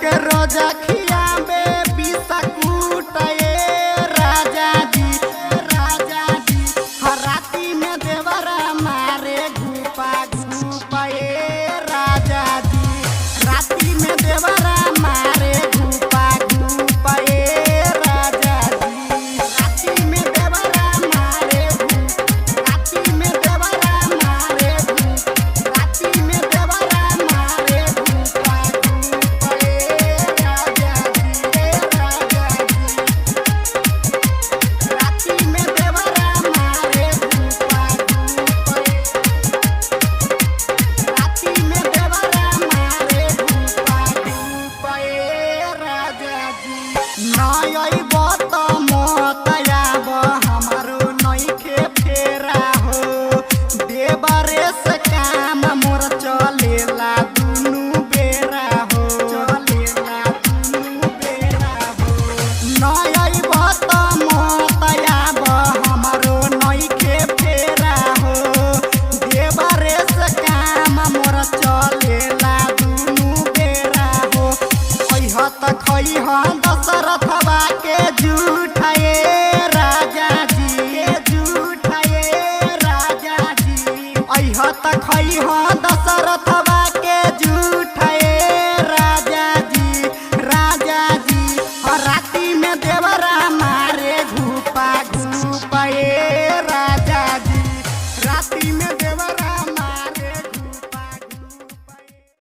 के रोजा खिया में बिस्कुट राजा जी राती में देवरा मारे घूपा राजा जी राती में देवरा मारे घूपा राजा जी राती में देवरा मारे राती में देवरा मारे राती में देवरा मारे घूपा राजा जी राती में देवरा मारे घूपा राती में देवरा मारे घूपा राजा जी नई बत मोतया हमारो नइखे फेरा हो देवरे से काम मोर चलेला दुनु बेरा हो नई बत मोतया हमारो नइखे फेरा हो देवरे से काम मोर